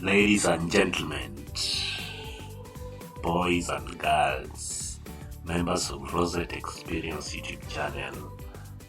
Ladies and gentlemen, boys and girls, members of Rosette Experience YouTube channel,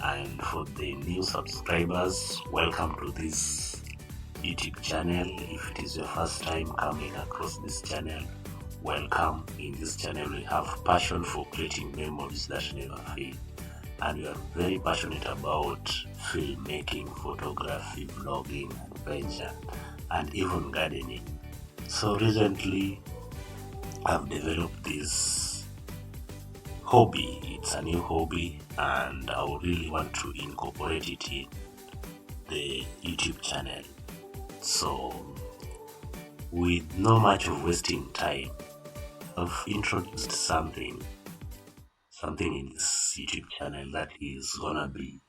and for the new subscribers, welcome to this YouTube channel. If it is your first time coming across this channel, welcome. In this channel we have passion for creating memories that never fade, and we are very passionate about filmmaking, photography, vlogging, adventure, and even gardening. So recently I've developed this hobby. It's a new hobby and I really want to incorporate it in the YouTube channel. So with no much of wasting time, I've introduced something in this YouTube channel that is gonna be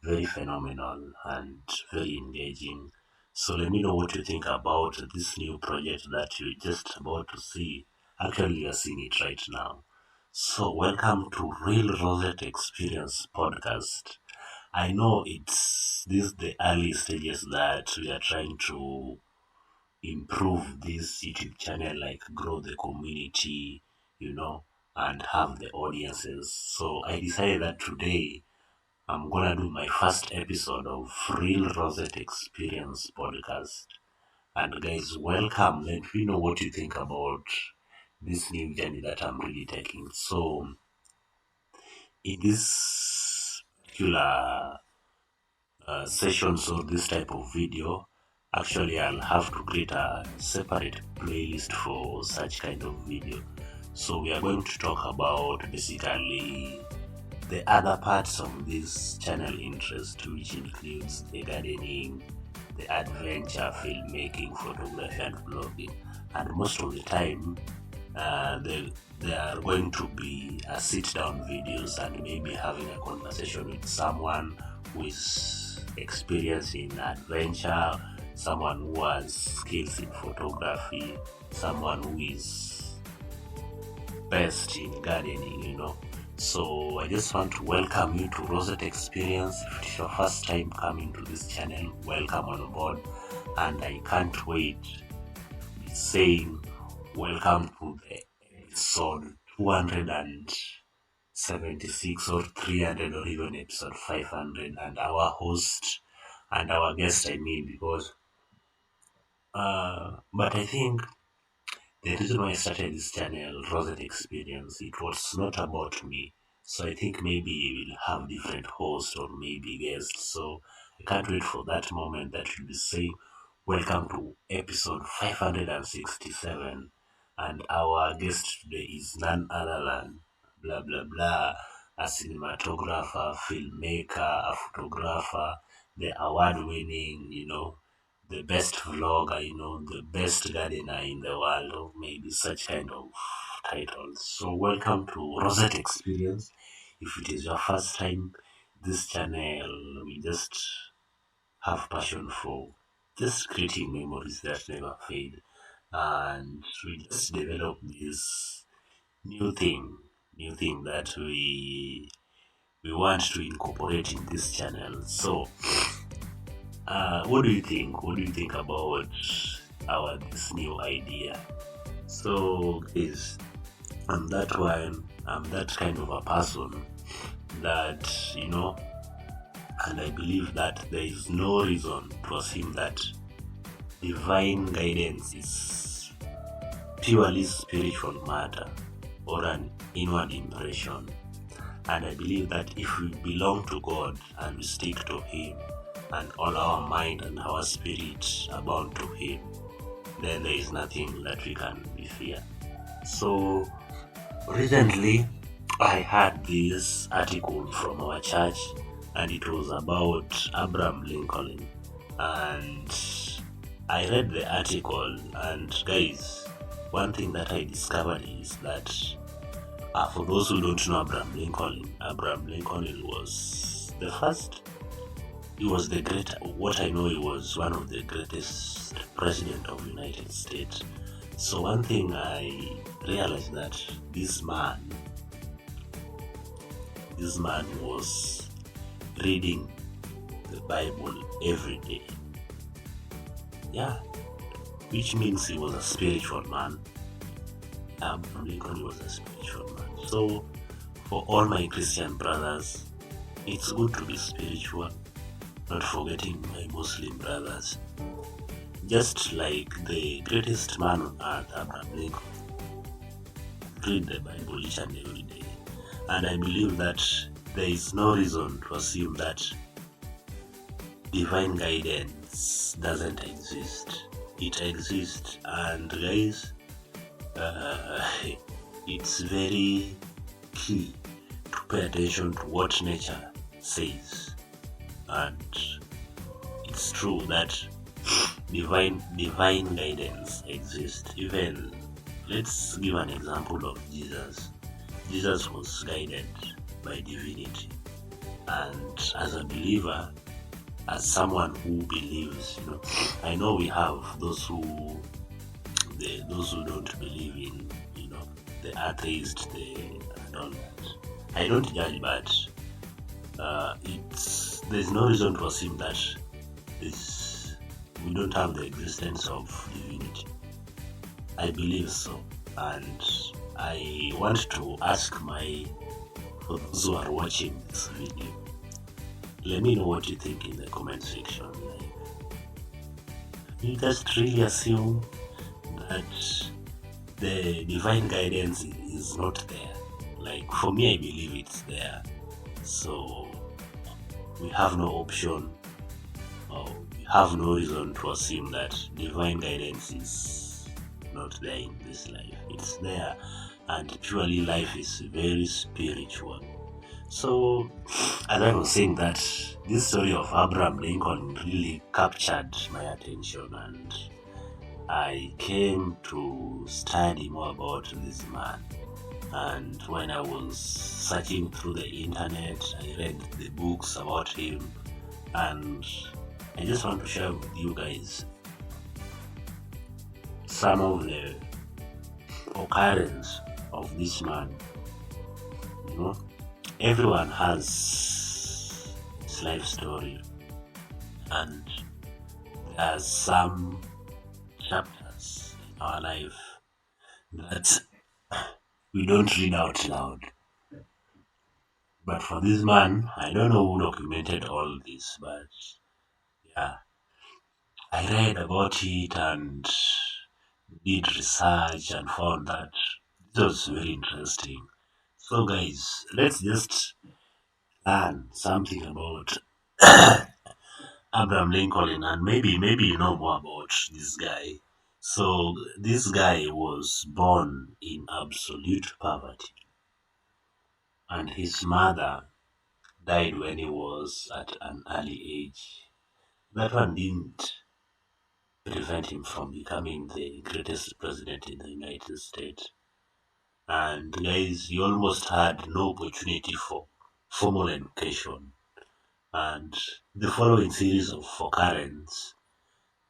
very phenomenal and very engaging. So let me know what you think about this new project that you're just about to see. Actually, you're seeing it right now. So welcome to Real Rosette Experience podcast. I know this is the early stages that we are trying to improve this YouTube channel, like grow the community, and have the audiences. So I decided that today I'm gonna do my first episode of Real Rosette Experience podcast. And guys, welcome. Let me know what you think about this new journey that I'm really taking. So, in this particular sessions or this type of video, actually I'll have to create a separate playlist for such kind of video. So we are going to talk about basically the other parts of this channel interest, which includes the gardening, the adventure, filmmaking, photography, and vlogging. And most of the time, they are going to be a sit-down videos and maybe having a conversation with someone who is experienced in adventure, someone who has skills in photography, someone who is best in gardening. So I just want to welcome you to Rosette Experience. If it's your first time coming to this channel, welcome on board. And I can't wait to be saying welcome to the episode 276 or 300 or even episode 500, and our host and our guest, because but I think the reason why I started this channel, Rosette Experience, it was not about me. So I think maybe we'll have different hosts or maybe guests. So I can't wait for that moment that we'll be saying, welcome to episode 567. And our guest today is none other than blah blah blah, a cinematographer, filmmaker, a photographer, the award winning, the best vlogger, the best gardener in the world, or maybe such kind of titles. So welcome to Rosette Experience. If it is your first time, this channel, we just have passion for just creating memories that never fade. And we just develop this new thing that we want to incorporate in this channel. So what do you think? What do you think about this new idea? So guys, I'm that one. I'm that kind of a person that and I believe that there is no reason to assume that divine guidance is purely spiritual matter or an inward impression. And I believe that if we belong to God and we stick to Him, and all our mind and our spirit are bound to Him, then there is nothing that we can be fear. So recently I had this article from our church, and it was about Abraham Lincoln. And I read the article, and guys, one thing that I discovered is that for those who don't know Abraham Lincoln was the first. He was what I know, he was one of the greatest president of the United States. So one thing I realized that this man was reading the Bible every day. Yeah, which means he was a spiritual man. Abraham Lincoln was a spiritual man. So, for all my Christian brothers, it's good to be spiritual, not forgetting my Muslim brothers. Just like the greatest man on earth, Abraham Lincoln, read the Bible each and every day. And I believe that there is no reason to assume that divine guidance doesn't exist. It exists, and guys, uh, it's very key to pay attention to what nature says. And it's true that divine guidance exists. Even let's give an example of Jesus. Jesus was guided by divinity, and as a believer, as someone who believes, I know we have those who don't believe in, the atheist, and all that. I don't judge, but there's no reason to assume that this we don't have the existence of divinity. I believe so, and I want to ask for those who are watching this video, let me know what you think in the comment section. You just really assume that the divine guidance is not there. Like, for me, I believe it's there. So we have no option, or we have no reason to assume that divine guidance is not there in this life. It's there, and purely life is very spiritual. So, as I was saying, that this story of Abraham Lincoln really captured my attention, and I came to study more about this man. And when I was searching through the internet, I read the books about him, and I just want to share with you guys some of the occurrence of this man. Everyone has his life story, and there's some chapters in our life that we don't read out loud. But for this man, I don't know who documented all this, but yeah, I read about it and did research and found that it was very interesting. So guys, let's just learn something about Abraham Lincoln, and maybe you know more about this guy. So this guy was born in absolute poverty, and his mother died when he was at an early age. That one didn't prevent him from becoming the greatest president in the United States. And guys, he almost had no opportunity for formal education. And the following series of occurrences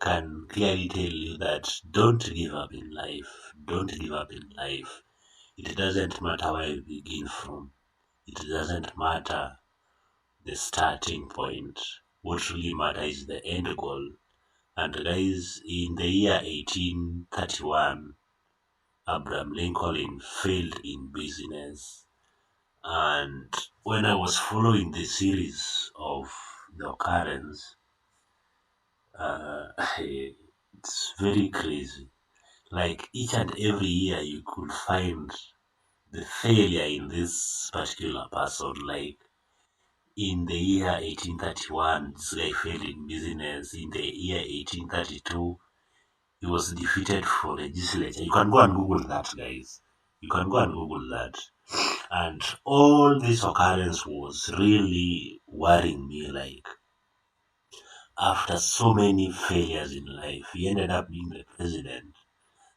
can clearly tell you that don't give up in life. Don't give up in life. It doesn't matter where you begin from. It doesn't matter the starting point. What really matters is the end goal. And guys, in the year 1831, Abraham Lincoln failed in business. And when I was following the series of the occurrence, it's very crazy. Like, each and every year, you could find the failure in this particular person. Like, in the year 1831, this guy failed in business. In the year 1832, he was defeated for legislature. You can go and Google that, guys. You can go and Google that. And all this occurrence was really worrying me. Like, after so many failures in life, he ended up being the president.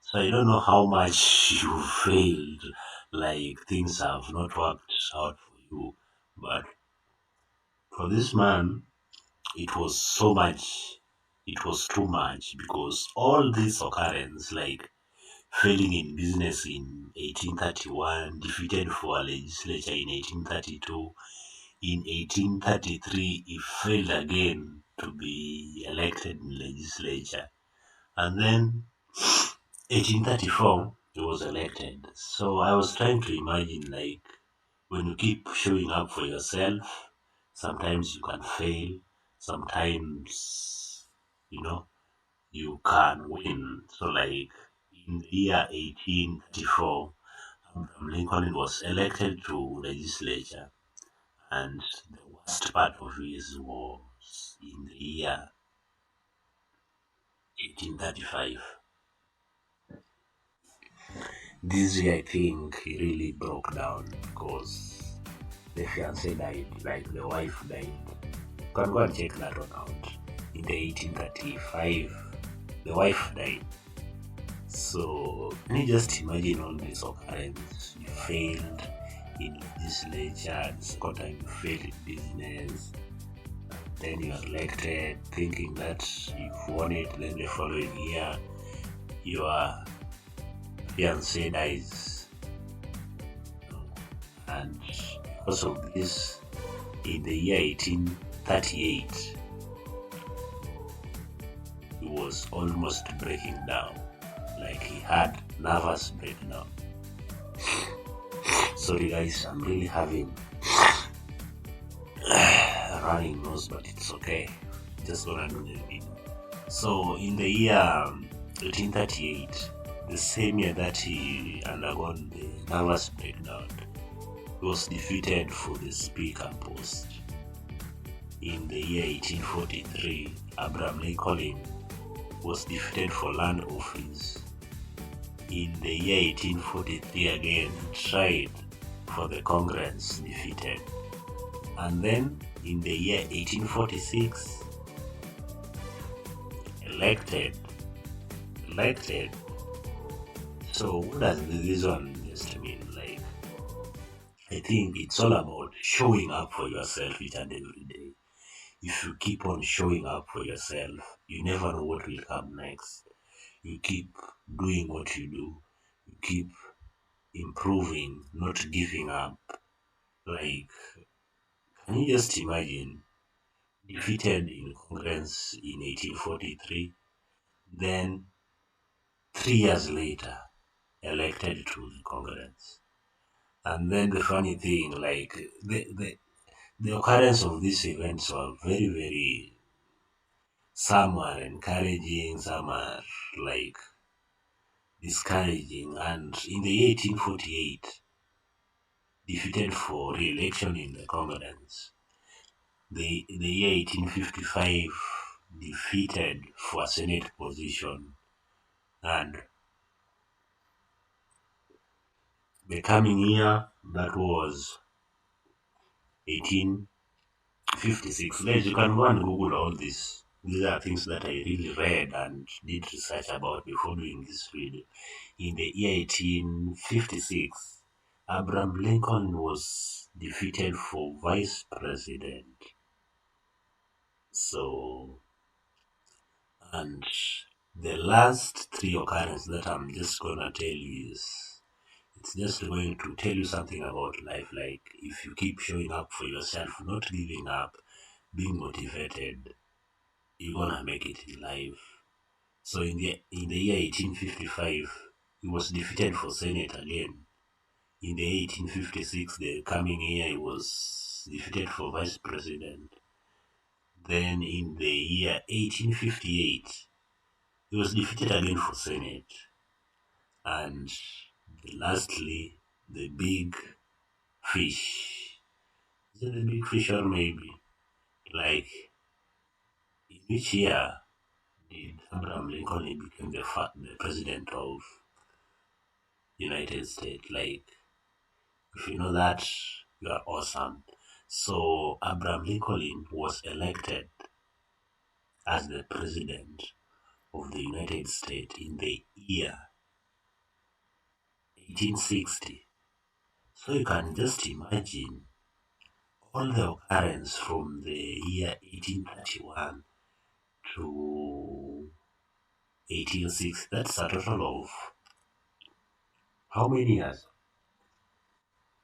So I don't know how much you failed, like things have not worked out for you. But for this man, it was so much, it was too much, because all these occurrences, like failing in business in 1831, defeated for a legislature in 1832, in 1833, he failed again to be elected in legislature. And then 1834, he was elected. So I was trying to imagine, like, when you keep showing up for yourself, sometimes you can fail, sometimes, you know, you can win. So, like, in the year 1834, Abraham Lincoln was elected to legislature, and the worst part of his was in the year 1835. This year, I think he really broke down because the fiance died, like the wife died. You can go and check that one out. In the 1835, the wife died. So can you just imagine all this occurrence? You failed in legislature, the second time you failed in business, then you are elected thinking that you've won it, then the following year your fiance dies. And because of this, in the year 1838, he was almost breaking down, like he had nervous breakdown. Sorry guys, I'm really having a running nose, but it's okay. Just gonna do the video. So in the year 1838, the same year that he undergone the nervous breakdown, he was defeated for the speaker post. In the year 1843, Abraham Lincoln was defeated for land office. In the year 1843 again, he tried for the Congress, defeated. And then in the year 1846, elected. So what does this one just mean? Like, I think it's all about showing up for yourself each and every day. If you keep on showing up for yourself, you never know what will come next. You keep doing what you do. You keep improving, not giving up. Like, can you just imagine defeated in Congress in 1843, then 3 years later, elected to the Congress. And then the funny thing, like, the occurrence of these events were very, very, some are encouraging, some are like discouraging. And in the year 1848, defeated for re-election in the Congress. The year 1855, defeated for a Senate position. And the coming year, that was 1856. Guys, you can go and Google all this. These are things that I really read and did research about before doing this video. In the year 1856, Abraham Lincoln was defeated for vice president. So, and the last three occurrences that I'm just gonna tell you is, it's just going to tell you something about life. Like, if you keep showing up for yourself, not giving up, being motivated, you're gonna make it in life. So in the year 1855, he was defeated for Senate again. In the 1856, the coming year, he was defeated for vice president. Then in the year 1858, he was defeated again for Senate. And lastly, the big fish. Is it the big fish, or maybe? Like, in which year did Abraham Lincoln become the president of United States? Like, if you know that, you are awesome. So Abraham Lincoln was elected as the president of the United States in the year 1860. So you can just imagine all the occurrence from the year 1831 to 1860. That's a total of how many years?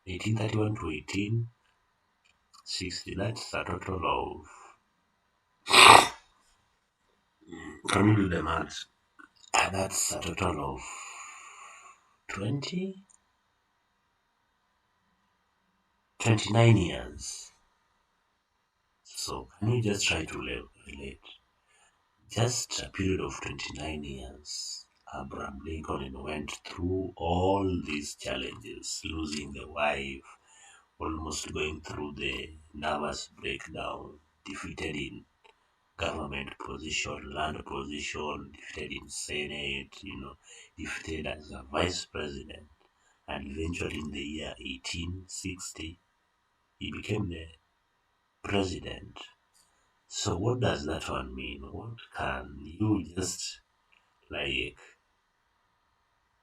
1831 to 1860. That's a total of. Can you do the maths? That's a total of 29 years. So can you just try to relate? Just a period of 29 years. Abraham Lincoln went through all these challenges, losing the wife, almost going through the nervous breakdown, defeated in government position, land position, defeated in Senate, defeated as a vice president. And eventually in the year 1860, he became the president. So what does that one mean? Like,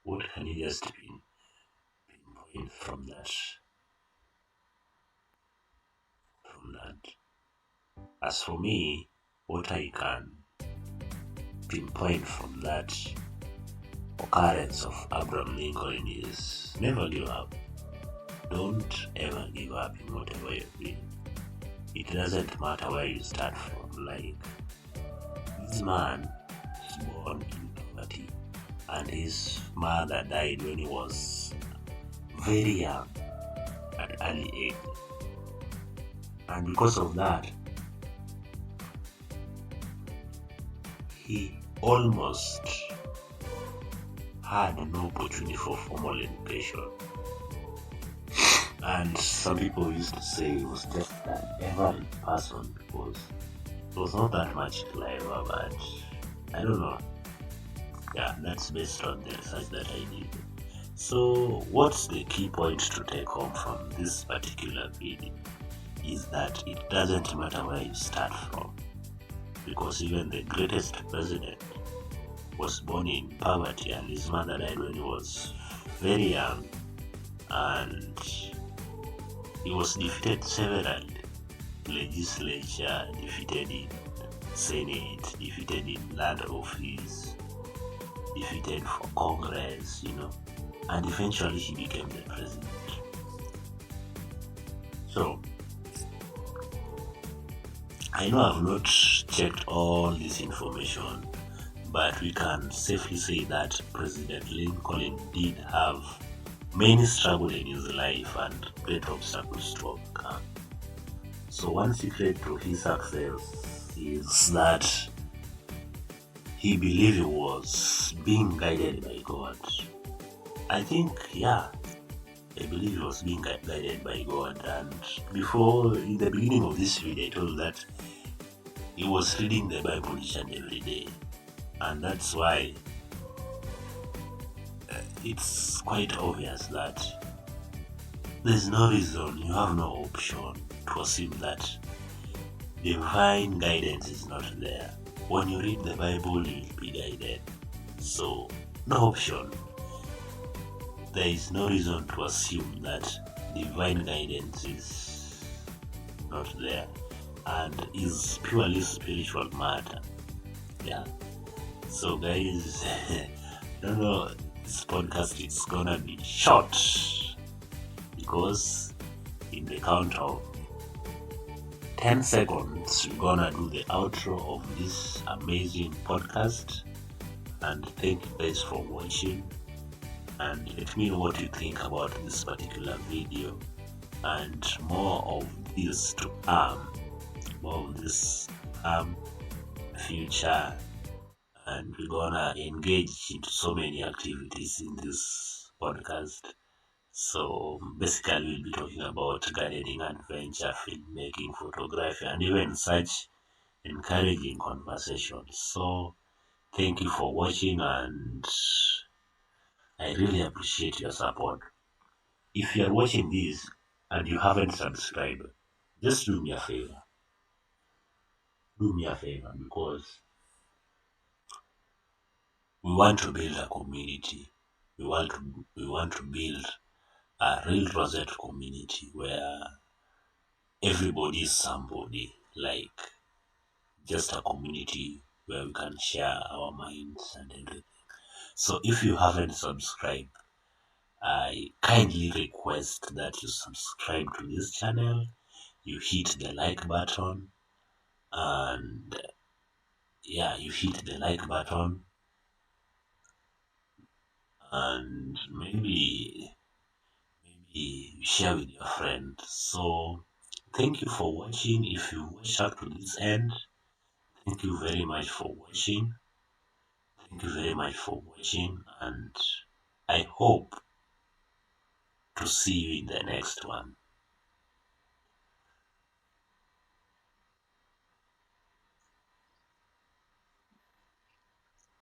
what can you just pinpoint from that? As for me, what I can pinpoint from that occurrence of Abraham Lincoln is never give up. Don't ever give up in whatever you're doing. It doesn't matter where you start from. Like, this man was born in poverty, and his mother died when he was very young, at early age. And because of that, he almost had no opportunity for formal education. And some people used to say he was just an average person because he was not that much clever, but I don't know. Yeah, that's based on the research that I did. So what's the key point to take home from this particular video is that it doesn't matter where you start from, because even the greatest president was born in poverty and his mother died when he was very young, and he was defeated several legislature, defeated in Senate, defeated in land office, defeated for Congress, and eventually he became the president. So I know I've not checked all this information, but we can safely say that President Lincoln did have many struggles in his life and great obstacles to overcome. So one secret to his success is that he believed he was being guided by God. I believe he was being guided by God. And before, in the beginning of this video, I told that he was reading the Bible each and every day. And that's why it's quite obvious that there's no reason, you have no option to assume that divine guidance is not there. When you read the Bible, you will be guided. So, no option. There is no reason to assume that divine guidance is not there and is purely spiritual matter. Yeah. So guys, I don't know, this podcast is gonna be short because in the count of 10 seconds we're gonna do the outro of this amazing podcast. And thank you guys for watching, and let me know what you think about this particular video, and more of this to come, future. And we're gonna engage into so many activities in this podcast. So basically we'll be talking about gardening, adventure, filmmaking, photography, and even such encouraging conversations. So thank you for watching, and I really appreciate your support. If you are watching this and you haven't subscribed, just do me a favor. Because we want to build a community. We want to build a real Rosette community where everybody is somebody, like just a community where we can share our minds and everything. So if you haven't subscribed, I kindly request that you subscribe to this channel, you hit the like button, and and maybe share with your friend. So thank you for watching. If you watched up to this end, thank you very much for watching. Thank you very much for watching, and I hope to see you in the next one.